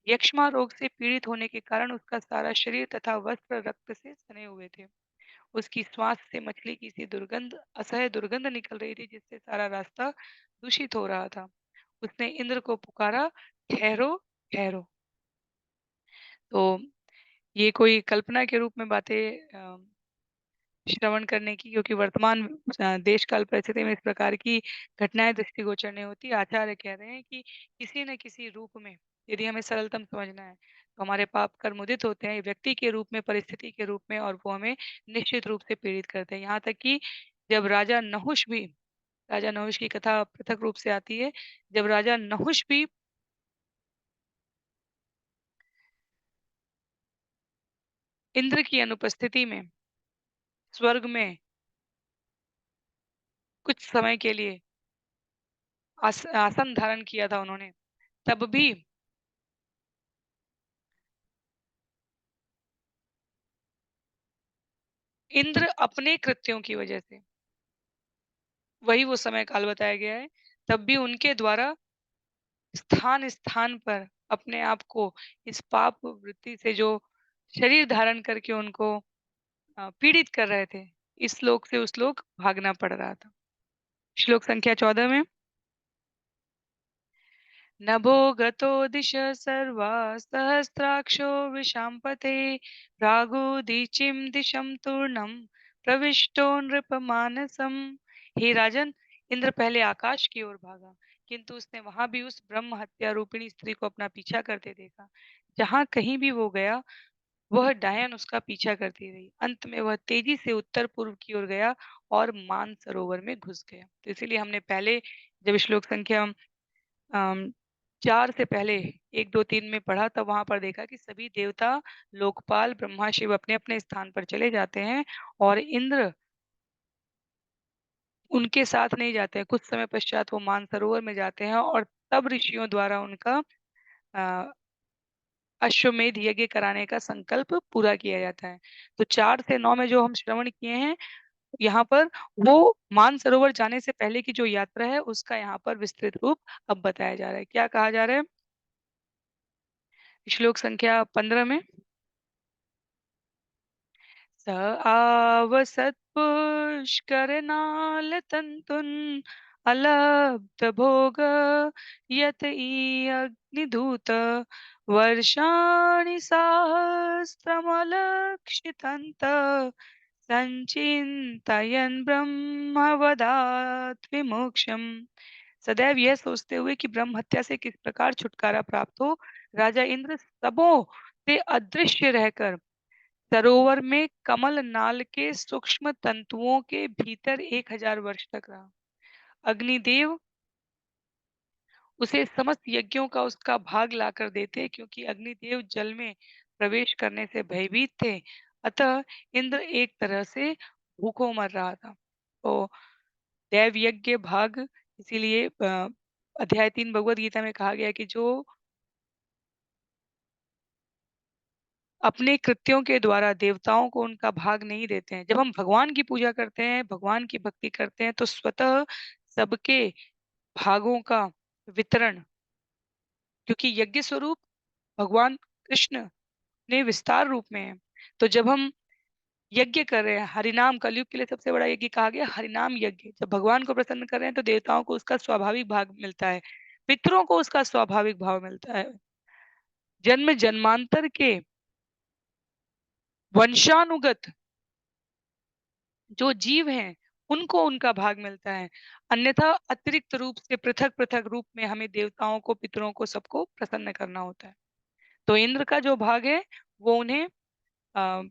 A: यक्ष्मा रोग से पीड़ित होने के कारण उसका सारा शरीर तथा वस्त्र रक्त से सने हुए थे। उसकी श्वास से मछली की सी दुर्गंध असह्य दुर्गंध निकल रही थी, जिससे सारा रास्ता दूषित हो रहा था। उसने इंद्र को पुकारा, ठहरो ठहरो। तो ये कोई कल्पना के रूप में बातें श्रवण करने की, क्योंकि वर्तमान देश काल परिस्थिति में इस प्रकार की घटनाएं दृष्टिगोचर नहीं होती। आचार्य कह रहे हैं कि किसी न किसी रूप में, यदि हमें सरलतम समझना है, तो हमारे पाप कर्म उदित होते हैं व्यक्ति के रूप में, परिस्थिति के रूप में, और वो हमें निश्चित रूप से पीड़ित करते हैं। यहाँ तक कि जब राजा नहुष की कथा पृथक रूप से आती है। जब राजा नहुष भी इंद्र की अनुपस्थिति में स्वर्ग में कुछ समय के लिए आसन धारण किया था उन्होंने, तब भी इंद्र अपने कृत्यों की वजह से, वही वो समय काल बताया गया है, तब भी उनके द्वारा स्थान स्थान पर अपने आप को इस पाप वृत्ति से जो शरीर धारण करके उनको पीड़ित कर रहे थे, इस लोक से उस लोक भागना पड़ रहा था। श्लोक संख्या 14 में नभो गतो दिश सर्वा सहस्राक्षो विशाम्पते प्रागुदीचिं दिशं तूर्णं प्रविष्टो नृपमानसम। हे राजन, इंद्र पहले आकाश की ओर भागा, किंतु उसने वहां भी उस ब्रह्म हत्या रूपिणी स्त्री को अपना पीछा करते देखा। जहां कहीं भी वो गया, वह डायन उसका पीछा करती रही। अंत में वह तेजी से उत्तर पूर्व की ओर गया और मान सरोवर में घुस गया। तो इसीलिए हमने पहले जब श्लोक संख्या 4 से पहले 1, 2, 3 में पढ़ा, तब वहाँ पर देखा कि सभी देवता, लोकपाल, ब्रह्मा, शिव अपने-अपने स्थान पर चले जाते हैं और इंद्र उनके साथ नहीं जाते हैं। कुछ समय पश्चात वो मानसरोवर में जाते हैं और तब ऋषियों द्वारा उनका अ, अश्वमेध यज्ञ कराने का संकल्प पूरा किया जाता है। तो 4 से 9 में जो हम श्रवण किए हैं, यहाँ पर वो मानसरोवर जाने से पहले की जो यात्रा है, उसका यहाँ पर विस्तृत रूप अब बताया जा रहा है। क्या कहा जा रहा है? श्लोक संख्या 15 में स आवसत्पुष्करनालतन्तुन् अलब्धभोग यत अग्निधूत वर्षाणि सहस्रमलक्षितन्त संचिन्तयन् ब्रह्मवदात् विमोक्षम्। सदैव यह सोचते हुए कि ब्रह्म हत्या से किस प्रकार छुटकारा प्राप्त हो, राजा इंद्र सबों से अदृश्य रहकर सरोवर में कमल नाल के सूक्ष्म तंतुओं के भीतर 1000 वर्ष तक रहा। अग्निदेव उसे समस्त यज्ञों का उसका भाग लाकर देते, क्योंकि अग्निदेव जल में प्रवेश करने से भयभीत थे। अतः इंद्र एक तरह से भूखों मर रहा था। तो दैव यज्ञ भाग, इसीलिए अध्याय 3 भगवद गीता में कहा गया कि जो अपने कृत्यों के द्वारा देवताओं को उनका भाग नहीं देते हैं। जब हम भगवान की पूजा करते हैं, भगवान की भक्ति करते हैं, तो स्वतः सबके भागों का वितरण, क्योंकि यज्ञ स्वरूप भगवान कृष्ण ने विस्तार रूप में है। तो जब हम यज्ञ कर रहे हैं, हरिनाम, कलयुग के लिए सबसे बड़ा यज्ञ कहा गया हरिनाम यज्ञ। जब भगवान को प्रसन्न कर रहे हैं, तो देवताओं को उसका स्वाभाविक भाग मिलता है, पितरों को उसका स्वाभाविक भाव मिलता है। जन्म जन्मांतर के वंशानुगत जो जीव हैं, उनको उनका भाग मिलता है। अन्यथा अतिरिक्त रूप से पृथक-पृथक रूप में हमें देवताओं को, पितरों को, सबको प्रसन्न करना होता है। तो इंद्र का जो भाग है, वो उन्हें अ,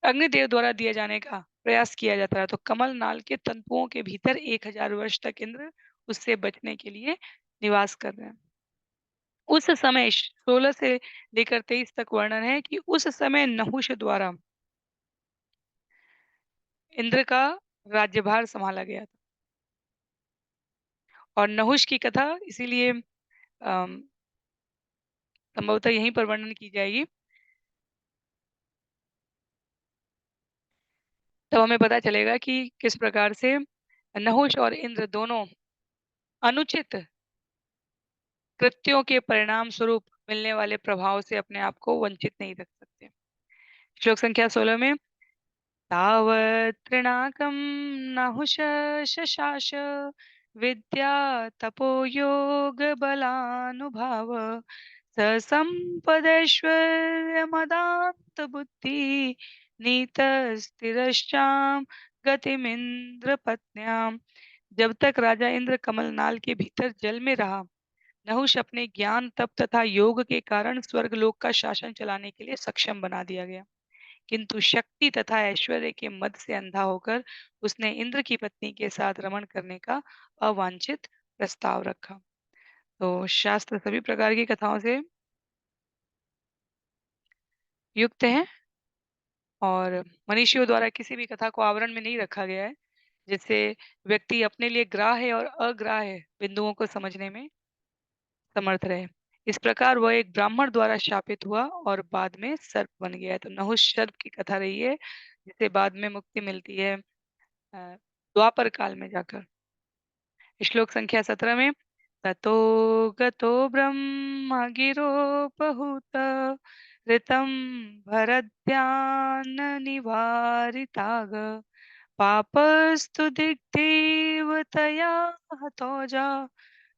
A: अग्निदेव द्वारा दिए जाने का प्रयास किया जाता है। तो कमल नाल के तंतुओं के भीतर 1000 वर्ष तक इंद्र उससे बचने के लिए निवास कर रहे हैं। उस समय 16 से लेकर 23 तक वर्णन है कि उस समय नहुष द्वारा इंद्र का राज्यभार सँभाला गया था। और नहुष की कथा इसीलिए संभवतः यहीं पर वर्णन की जाएगी। तब हमें पता चलेगा कि किस प्रकार से नहुष और इंद्र दोनों अनुचित कृत्यों के परिणाम स्वरूप मिलने वाले प्रभाव से अपने आप को वंचित नहीं रख सकते। श्लोक संख्या 16 में तावत् त्रिणाकं नहुष शशास विद्या तपो योग बलानुभाव ससम्पदैश्वर्यमदान्त बुद्धि नीतस्थिरश्चाम गतिमिन्द्रपत्न्याम। जब तक राजा इंद्र कमलनाल के भीतर जल में रहा, नहुष अपने ज्ञान तप तथा योग के कारण स्वर्गलोक का शासन चलाने के लिए सक्षम बना दिया गया। किंतु शक्ति तथा ऐश्वर्य के मद से अंधा होकर उसने इंद्र की पत्नी के साथ रमण करने का अवांछित प्रस्ताव रखा। तो शास्त्र सभी प्रकार की कथाओं से युक्त हैं और मनीषियों द्वारा किसी भी कथा को आवरण में नहीं रखा गया है, जिससे व्यक्ति अपने लिए ग्राह्य और अग्राह्य बिंदुओं को समझने में समर्थ रहे। इस प्रकार वह एक ब्राह्मण द्वारा शापित हुआ और बाद में सर्प बन गया। तो नहुष सर्प की कथा रही है, जिसे बाद में मुक्ति मिलती है द्वापर काल में जाकर। श्लोक संख्या 17 में ततो गतो ब्रह्म गिरोपहूत ऋतं भरद्यान निवारिताग पापस्तु दिग्देव तया हतोजा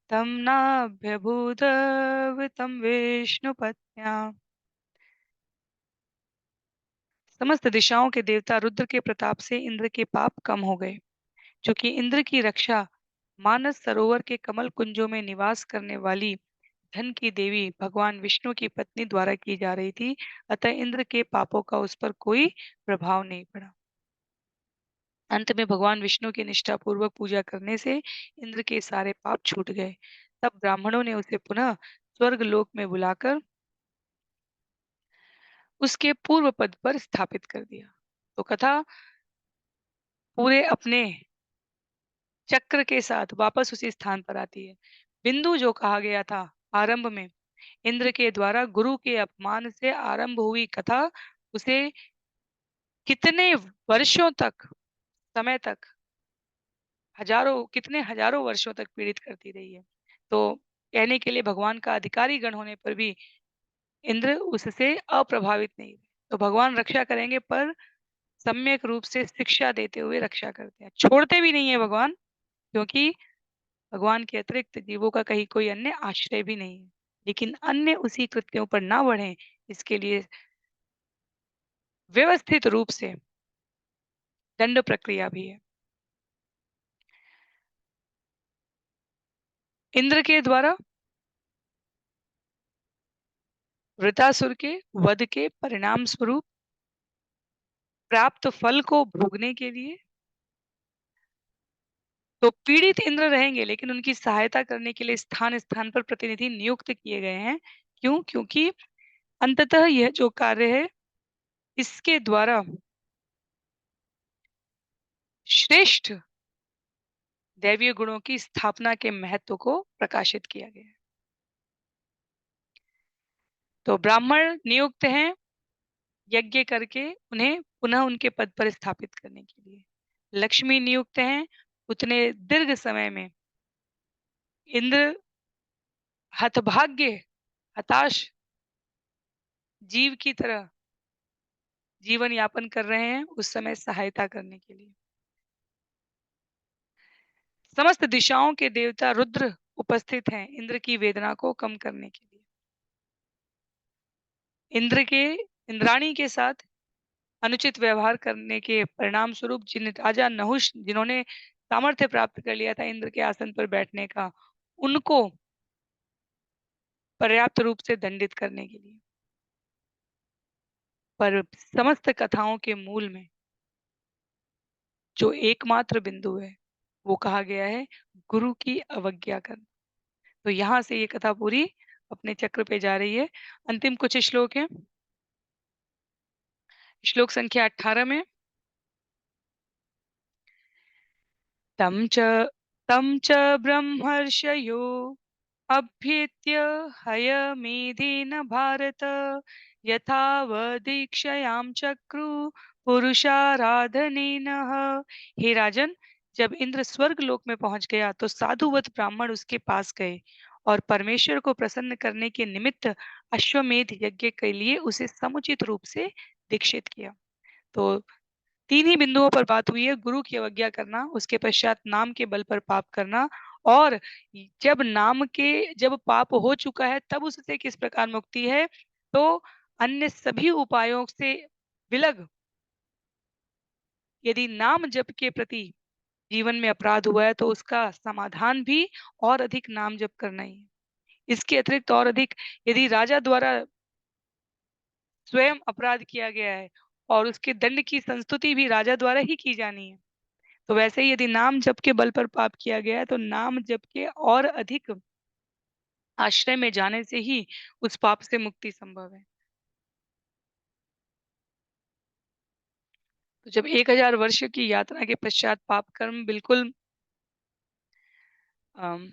A: तं नाभ्यभूदवितं विष्णुपत्न्या। समस्त दिशाओं के देवता रुद्र के प्रताप से इंद्र के पाप कम हो गए। चूंकि इंद्र की रक्षा मानस सरोवर के कमल कुंजों में निवास करने वाली धन की देवी भगवान विष्णु की पत्नी द्वारा की जा रही थी, अतः इंद्र के पापों का उस पर कोई प्रभाव नहीं पड़ा। अंत में भगवान विष्णु की निष्ठापूर्वक पूजा करने से इंद्र के सारे पाप छूट गए। तब ब्राह्मणों ने उसे पुनः स्वर्ग लोक में बुलाकर उसके पूर्व पद पर स्थापित कर दिया। तो कथा पूरे अपने चक्र के साथ वापस उसी स्थान पर आती है। बिंदु जो कहा गया था आरंभ में, इंद्र के द्वारा गुरु के अपमान से आरंभ हुई कथा उसे कितने वर्षों तक, समय तक, कितने हजारों वर्षों तक पीड़ित करती रही है। तो कहने के लिए भगवान का अधिकारी गण होने पर भी इंद्र उससे अप्रभावित नहीं हुए। तो भगवान रक्षा करेंगे पर सम्यक रूप से शिक्षा देते हुए रक्षा करते हैं। छोड़ते भी नहीं है भगवान, क्योंकि भगवान के अतिरिक्त जीवों का कहीं कोई अन्य आश्रय भी नहीं है। लेकिन अन्य उसी कृत्यों पर ना बढ़ें, इसके लिए व्यवस्थित रूप से दंड प्रक्रिया भी है। इंद्र के द्वारा वृतासुर के वध के परिणाम स्वरूप प्राप्त फल को भोगने के लिए तो पीड़ित इंद्र रहेंगे, लेकिन उनकी सहायता करने के लिए स्थान-स्थान पर प्रतिनिधि नियुक्त किए गए हैं। क्यों? क्योंकि अंततः यह जो कार्य है, इसके द्वारा श्रेष्ठ दैवीय गुणों की स्थापना के महत्व को प्रकाशित किया गया है। तो ब्राह्मण नियुक्त हैं यज्ञ करके उन्हें पुनः उनके पद पर स्थापित करने के लिए। लक्ष्मी नियुक्त हैं उतने दीर्घ समय में इंद्र हतभाग्य, हताश जीव की तरह जीवन यापन कर रहे हैं, उस समय सहायता करने के लिए। समस्त दिशाओं के देवता रुद्र उपस्थित हैं इंद्र की वेदना को कम करने के लिए। इंद्र के इंद्राणी के साथ अनुचित व्यवहार करने के परिणाम स्वरूप जिन राजा नहुष जिन्होंने सामर्थ्य प्राप्त कर लिया था इंद्र के आसन पर बैठने का, उनको पर्याप्त रूप से दंडित करने के लिए। पर समस्त कथाओं के मूल में जो एकमात्र बिंदु है, वो कहा गया है गुरु की अवज्ञा करना। तो यहाँ से ये कथा पूरी अपने चक्र पे जा रही है। अंतिम कुछ श्लोक हैं। श्लोक संख्या 18 में तं च तं च ब्रह्मर्षयो अभ्येत्य हयमेधेन भारत यथावदीक्षयां चक्रु पुरुषाराधनेन। हे राजन, जब इंद्र स्वर्ग लोक में पहुंच गया तो साधुवत ब्राह्मण उसके पास गए और परमेश्वर को प्रसन्न करने के निमित्त अश्वमेध यज्ञ के लिए उसे समुचित रूप से दीक्षित किया। तो 3 ही बिंदुओं पर बात हुई है, गुरु की अवज्ञा करना, उसके पश्चात नाम के बल पर पाप करना और जब पाप हो चुका है तब उससे किस प्रकार मुक्ति है, तो अन्य सभी उपायों से विलग यदि नाम जप के प्रति जीवन में अपराध हुआ है तो उसका समाधान भी और अधिक नाम जप करना ही है। इसके अतिरिक्त और अधिक यदि राजा द्वारा स्वयं अपराध किया गया है और उसके दंड की संस्तुति भी राजा द्वारा ही की जानी है, तो वैसे ही यदि नाम जप के बल पर पाप किया गया है तो नाम जप के और अधिक आश्रय में जाने से ही उस पाप से मुक्ति संभव है। तो जब 1000 वर्ष की यात्रा के पश्चात पाप कर्म बिल्कुल अम,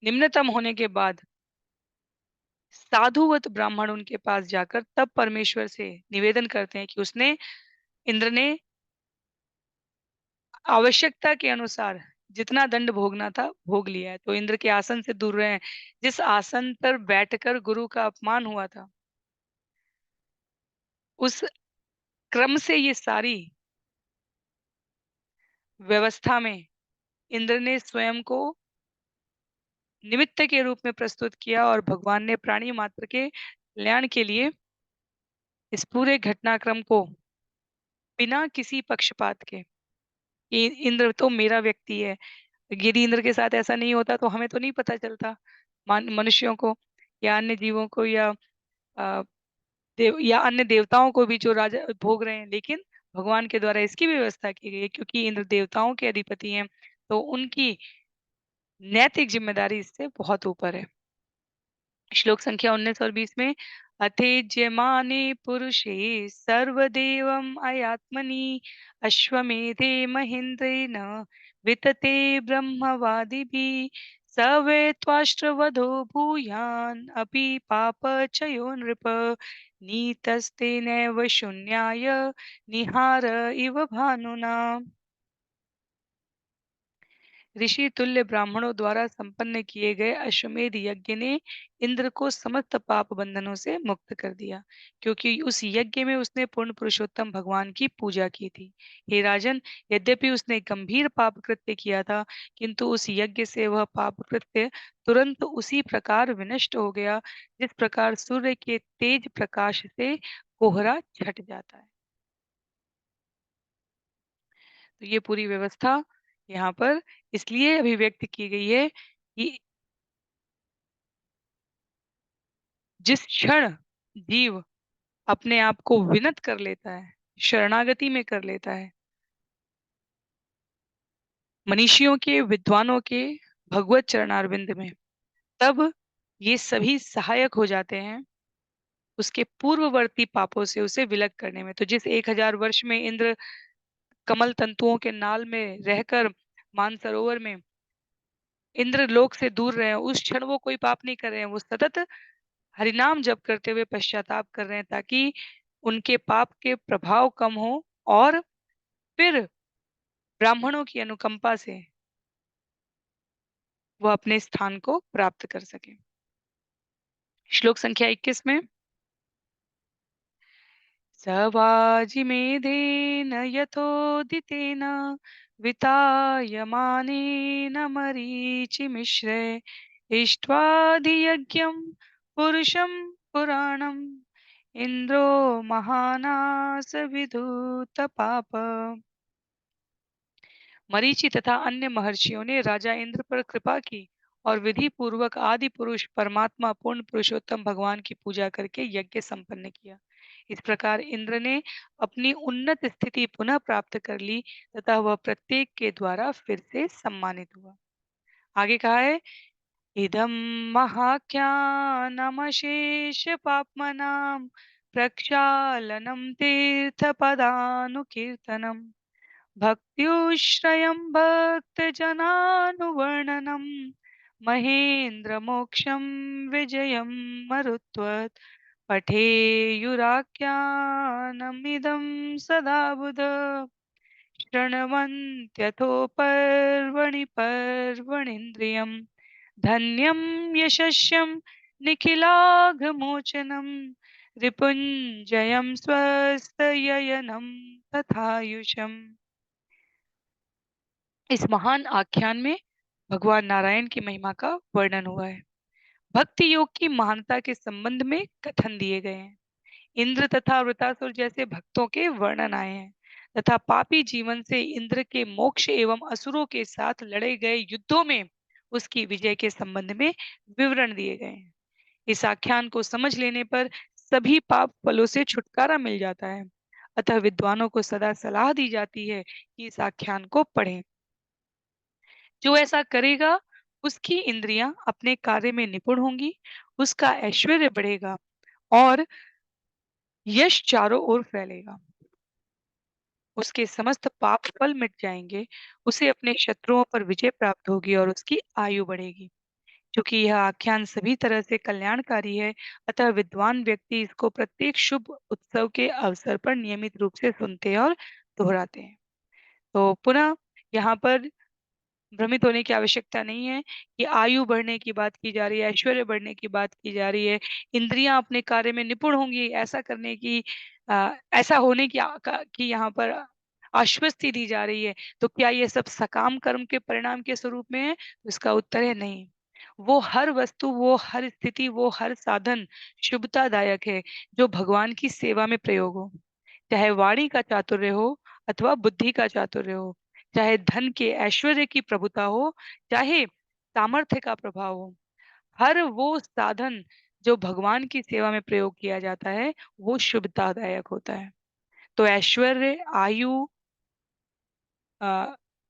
A: निम्नतम होने के बाद साधुवत ब्राह्मण उनके पास जाकर तब परमेश्वर से निवेदन करते हैं कि उसने इंद्र ने आवश्यकता के अनुसार जितना दंड भोगना था भोग लिया है, तो इंद्र के आसन से दूर रहें। जिस आसन पर बैठकर गुरु का अपमान हुआ था, उस क्रम से ये सारी व्यवस्था में इंद्र ने स्वयं को निमित्त के रूप में प्रस्तुत किया और भगवान ने प्राणी मात्र के कल्याण के लिए इस पूरे घटनाक्रम को बिना किसी पक्षपात के, इंद्र तो मेरा व्यक्ति है, यदि इंद्र के साथ ऐसा नहीं होता तो हमें तो नहीं पता चलता, मनुष्यों को या अन्य जीवों को या अ, देव या अन्य देवताओं को भी जो राजा भोग रहे हैं, लेकिन भगवान के द्वारा इसकी भी व्यवस्था की गई है क्योंकि इंद्र देवताओं के अधिपति हैं, तो उनकी नैतिक जिम्मेदारी इससे बहुत ऊपर है। श्लोक संख्या 19 और 20 में अथेज्यमाने पुरुषे सर्वदेवम अयात्मनि अश्वमेधे महेन्द्रेण वितते ब्रह्मवादिभिः स वै त्वाष्ट्रवधो भूयान् अपि पापचयो नृप नीतस्तेनैव शून्याय निहार इव भानुना। ऋषि तुल्य ब्राह्मणों द्वारा संपन्न किए गए अश्वमेध यज्ञ ने इंद्र को समस्त पाप बंधनों से मुक्त कर दिया क्योंकि उस यज्ञ में उसने पूर्ण पुरुषोत्तम भगवान की पूजा की थी। हे राजन, यद्यपि उसने गंभीर पाप कृत्य किया था किंतु उस यज्ञ से वह पाप कृत्य तुरंत उसी प्रकार विनष्ट हो गया जिस प्रकार सूर्य के तेज प्रकाश से कोहरा छट जाता है। तो ये पूरी व्यवस्था यहाँ पर इसलिए अभिव्यक्त की गई है कि जिस क्षण जीव अपने आप को विनत कर लेता है, शरणागति में कर लेता है, मनीषियों के, विद्वानों के भगवत चरणारविंद में, तब ये सभी सहायक हो जाते हैं उसके पूर्ववर्ती पापों से उसे विलग करने में। तो जिस 1000 वर्ष में इंद्र कमल तंतुओं के नाल में रहकर मानसरोवर में इंद्र लोक से दूर रहे हैं, उस क्षण वो कोई पाप नहीं कर रहे हैं, वो सतत हरिनाम जप करते हुए पश्चाताप कर रहे हैं ताकि उनके पाप के प्रभाव कम हो और फिर ब्राह्मणों की अनुकंपा से वह अपने स्थान को प्राप्त कर सके। श्लोक संख्या 21 में सवाजिमेधेन यथोदितेन वितायमानेन मरीचिमिश्रे इष्ट्वादियज्ञं पुरुषं पुराणं इंद्रो महानास विधूत पाप। मरीचि तथा अन्य महर्षियों ने राजा इंद्र पर कृपा की और विधि पूर्वक आदि पुरुष परमात्मा पूर्ण पुरुषोत्तम भगवान की पूजा करके यज्ञ संपन्न किया। इस प्रकार इंद्र ने अपनी उन्नत स्थिति पुनः प्राप्त कर ली तथा वह प्रत्येक के द्वारा फिर से सम्मानित हुआ। आगे कहा है, इदं महाख्यानमशेष पाप्मनां प्रक्षालनं तीर्थपदानुकीर्तनम् भक्त्युश्रयं भक्तजनानुवर्णनं महेन्द्रमोक्षं विजयं मरुत्वत् पठेयुराख्यानमिदं सदा बुध शृण्वन्त्यथो पर्वणि पर्वणीन्द्रियं धन्यं यशस्यं निखिलाघमोचनं रिपुञ्जयं स्वस्तयनं तथायुषम्। इस महान आख्यान में भगवान नारायण की महिमा का वर्णन हुआ है। भक्ति योग की महानता के संबंध में कथन दिए गए हैं। इंद्र तथा वृतासुर जैसे भक्तों के वर्णन आए हैं तथा पापी जीवन से इंद्र के मोक्ष एवं असुरों के साथ लड़े गए युद्धों में उसकी विजय के संबंध में विवरण दिए गए हैं। इस आख्यान को समझ लेने पर सभी पाप फलों से छुटकारा मिल जाता है। अतः विद्वानों को सदा सलाह दी जाती है कि इस आख्यान को पढ़ें। जो ऐसा करेगा उसकी इंद्रियां अपने कार्य में निपुण होंगी, उसका ऐश्वर्य बढ़ेगा और यश चारों ओर फैलेगा। उसके समस्त पाप फल मिट जाएंगे, उसे अपने शत्रुओं पर विजय प्राप्त होगी और उसकी आयु बढ़ेगी। क्योंकि यह आख्यान सभी तरह से कल्याणकारी है, अतः विद्वान व्यक्ति इसको प्रत्येक शुभ उत्सव के अवसर पर नियमित रूप से सुनते हैं और दोहराते हैं। तो पुनः यहाँ पर भ्रमित होने की आवश्यकता नहीं है कि आयु बढ़ने की बात की जा रही है, ऐश्वर्य बढ़ने की बात की जा रही है, इंद्रियां अपने कार्य में निपुण होंगी, ऐसा करने की ऐसा होने की की यहाँ पर आश्वस्ति दी जा रही है। तो क्या ये सब सकाम कर्म के परिणाम के स्वरूप में है? तो इसका उत्तर है नहीं। वो हर वस्तु, वो हर स्थिति, वो हर साधन शुभतादायक है जो भगवान की सेवा में प्रयोग हो। चाहे वाणी का चातुर्य हो अथवा बुद्धि का चातुर्य हो, चाहे धन के ऐश्वर्य की प्रभुता हो, चाहे सामर्थ्य का प्रभाव हो, हर वो साधन जो भगवान की सेवा में प्रयोग किया जाता है वो शुभतादायक होता है। तो ऐश्वर्य, आयु,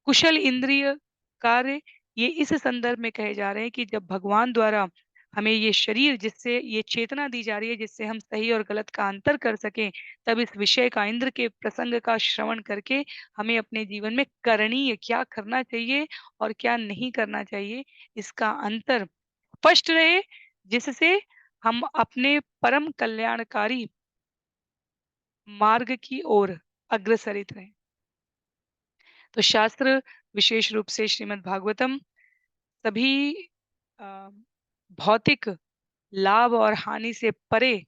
A: कुशल इंद्रिय कार्य, ये इस संदर्भ में कहे जा रहे हैं कि जब भगवान द्वारा हमें ये शरीर, जिससे ये चेतना दी जा रही है जिससे हम सही और गलत का अंतर कर सकें, तब इस विषय का, इंद्र के प्रसंग का श्रवण करके हमें अपने जीवन में करणीय क्या करना चाहिए और क्या नहीं करना चाहिए, इसका अंतर स्पष्ट रहे, जिससे हम अपने परम कल्याणकारी मार्ग की ओर अग्रसरित रहें। तो शास्त्र, विशेष रूप से श्रीमद् भागवतम, सभी अ, भौतिक लाभ और हानि से परे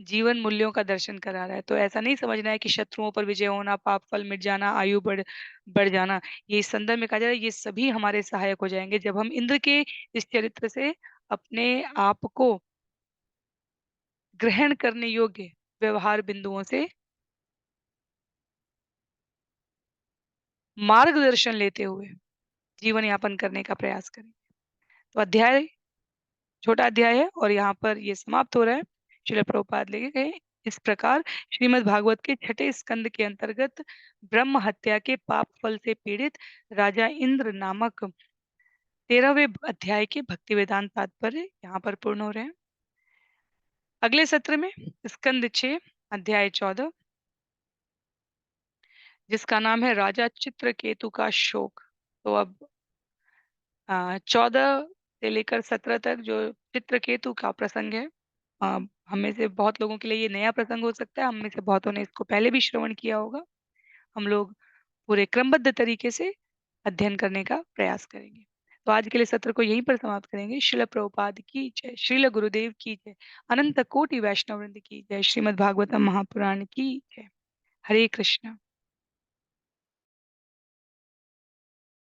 A: जीवन मूल्यों का दर्शन करा रहा है। तो ऐसा नहीं समझना है कि शत्रुओं पर विजय होना, पाप फल मिट जाना, आयु बढ़ बढ़ जाना, ये इस संदर्भ में कहा जा रहा है, ये सभी हमारे सहायक हो जाएँगे जब हम इंद्र के इस चरित्र से अपने आप को ग्रहण करने योग्य व्यवहार बिंदुओं से मार्गदर्शन लेते हुए जीवन यापन करने का प्रयास करें। तो अध्याय छोटा अध्याय है और यहाँ पर ये समाप्त हो रहा है। श्रील प्रभुपाद लिखे गए इस प्रकार श्रीमद् भागवत के छठे स्कंद के अंतर्गत ब्रह्म हत्या के पाप फल से पीड़ित राजा इंद्र नामक 13वें अध्याय के भक्ति वेदांत तात्पर्य यहाँ पर पूर्ण हो रहे हैं। अगले सत्र में स्कंद 6 अध्याय 14, जिसका नाम है राजा चित्रकेतु का शोक। तो अब 14 से लेकर 17 तक जो चित्रकेतु का प्रसंग है, अ, हम में से बहुत लोगों के लिए ये नया प्रसंग हो सकता है, हम में से बहुतों ने इसको पहले भी श्रवण किया होगा। हम लोग पूरे क्रमबद्ध तरीके से अध्ययन करने का प्रयास करेंगे। तो आज के लिए सत्र को यहीं पर समाप्त करेंगे। श्रील प्रभुपाद की जय, श्रील गुरुदेव की जय, अनंत कोटि वैष्णव वृंद की जय, श्रीमद् भागवतम महापुराण की जय। हरे कृष्ण।